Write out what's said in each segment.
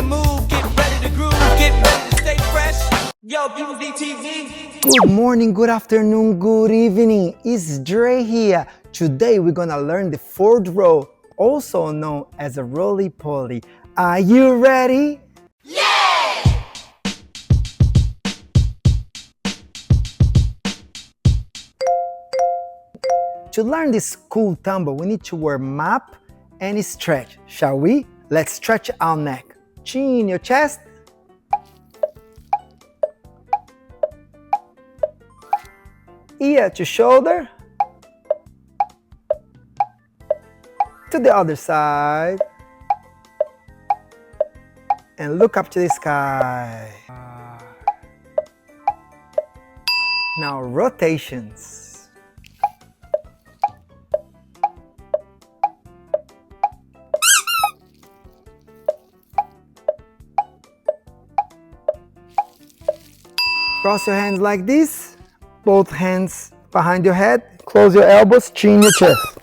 the move, get ready to groove, get ready to stay fresh. Yo, DTV. Good morning, good afternoon, good evening. It's Dre here. Today we're gonna learn the fourth row, also known as a roly-poly. Are you ready? Yeah! To learn this cool tumble, we need to warm up and stretch. Shall we? Let's stretch our neck. Chin your chest. Ear to shoulder. To the other side. And look up to the sky. Now rotations. Cross your hands like this. Both hands behind your head. Close your elbows, chin your chest.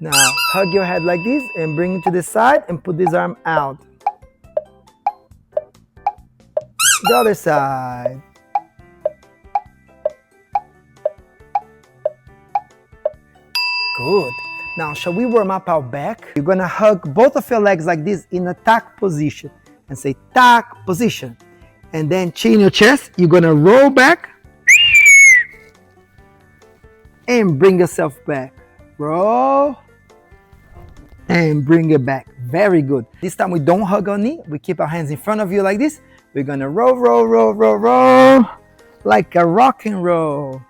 Now hug your head like this and bring it to the side and put this arm out. The other side. Good. Now, shall we warm up our back? You're gonna hug both of your legs like this in a tack position and say tack position. And then chin your chest. You're gonna roll back and bring yourself back. Roll and bring it back. Very good. This time we don't hug our knee. We keep our hands in front of you like this. We're gonna roll, roll, roll, roll, roll like a rock and roll.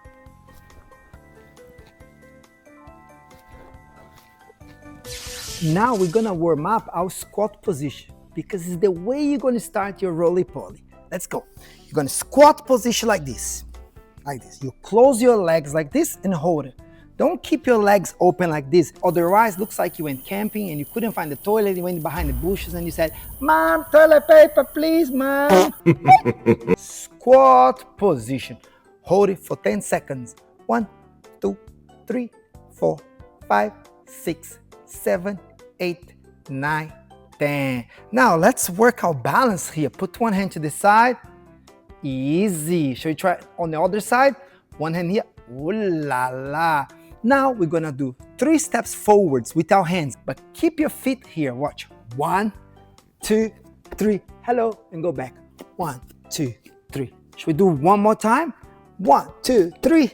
Now we're gonna warm up our squat position because it's the way you're gonna start your roly-poly. Let's go. You're gonna squat position like this. Like this. You close your legs like this and hold it. Don't keep your legs open like this. Otherwise, looks like you went camping and you couldn't find the toilet. You went behind the bushes and you said, "Mom, toilet paper, please, Mom." Squat position. Hold it for 10 seconds. 1, 2, 3, 4, 5, 6, 7, 8, 9, 10. Now let's work our balance here. Put one hand to the side. Easy. Shall we try it on the other side? One hand here. Ooh la la. Now we're gonna do 3 steps forwards with our hands, but keep your feet here. Watch. 1, 2, 3. Hello, and go back. 1, 2, 3. Should we do one more time? 1, 2, 3,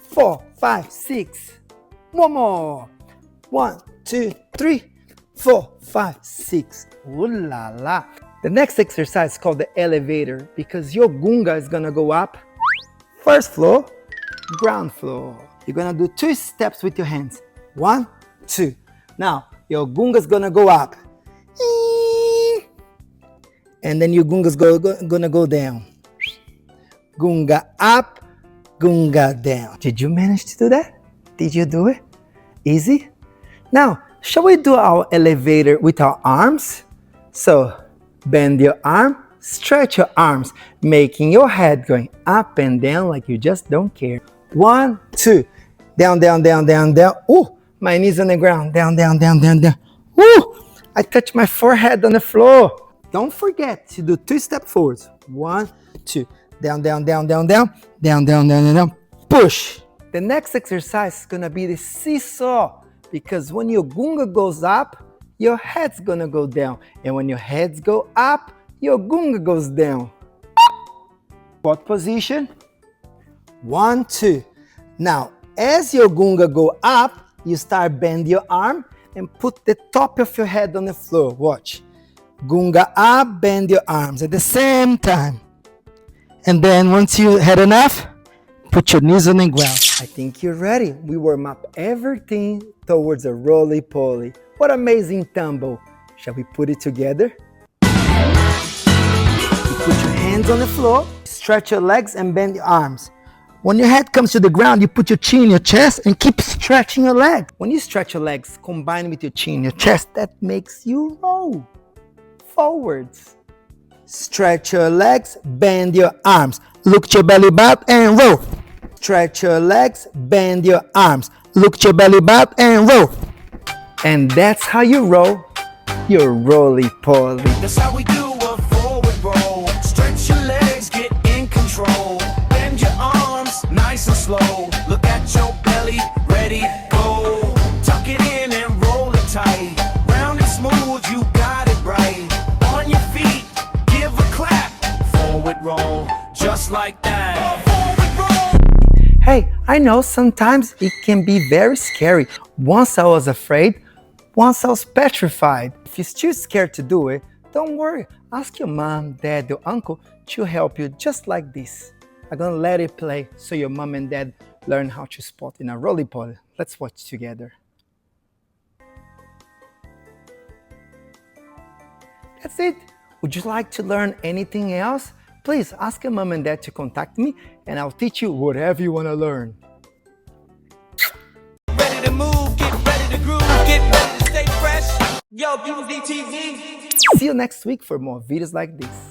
4, 5, 6. One more. 1, 2, 3, 4, 5, 6. Ooh la la. The next exercise is called the elevator because your gunga is gonna go up. First floor, ground floor. You're gonna do 2 steps with your hands. 1, 2. Now, your gunga is gonna go up. And then your gunga is gonna go down. Gunga up, gunga down. Did you manage to do that? Did you do it? Easy? Now, shall we do our elevator with our arms? So, bend your arm, stretch your arms, making your head going up and down like you just don't care. 1, 2. Down, down, down, down, down. Ooh, my knees on the ground. Down, down, down, down, down. Ooh, I touched my forehead on the floor. Don't forget to do 2 steps forwards. 1, 2. Down, down, down, down, down. Down, down, down, down, down. Push. The next exercise is gonna be the seesaw. Because when your gunga goes up, your head's gonna go down. And when your heads go up, your gunga goes down. Squat position. 1, 2. Now, as your gunga go up, you start bend your arm and put the top of your head on the floor. Watch. Gunga up, bend your arms at the same time. And then once you had enough, put your knees on the ground. I think you're ready. We warm up everything towards a roly-poly. What amazing tumble. Shall we put it together? You put your hands on the floor, stretch your legs and bend your arms. When your head comes to the ground, you put your chin in your chest and keep stretching your legs. When you stretch your legs combined with your chin in your chest, that makes you roll forwards. Stretch your legs, bend your arms. Look to your belly button and roll. Stretch your legs, bend your arms. Look to your belly button and roll. And that's how you roll your roly-poly. That's how we do a forward roll. Stretch your legs, get in control. Bend your arms, nice and slow. Look at your belly, ready, go. Tuck it in and roll it tight. Round and smooth, you got it right. On your feet, give a clap. Forward roll, just like that. Forward roll. Hey, I know sometimes it can be very scary. Once I was afraid, once I was petrified. If you're still scared to do it, don't worry. Ask your mom, dad, or uncle to help you just like this. I'm gonna let it play so your mom and dad learn how to spot in a roly-poly. Let's watch together. That's it. Would you like to learn anything else? Please ask your mom and dad to contact me and I'll teach you whatever you want to learn. Ready to move, get ready to groove, get ready to stay fresh. Yo, POLLI TV. See you next week for more videos like this.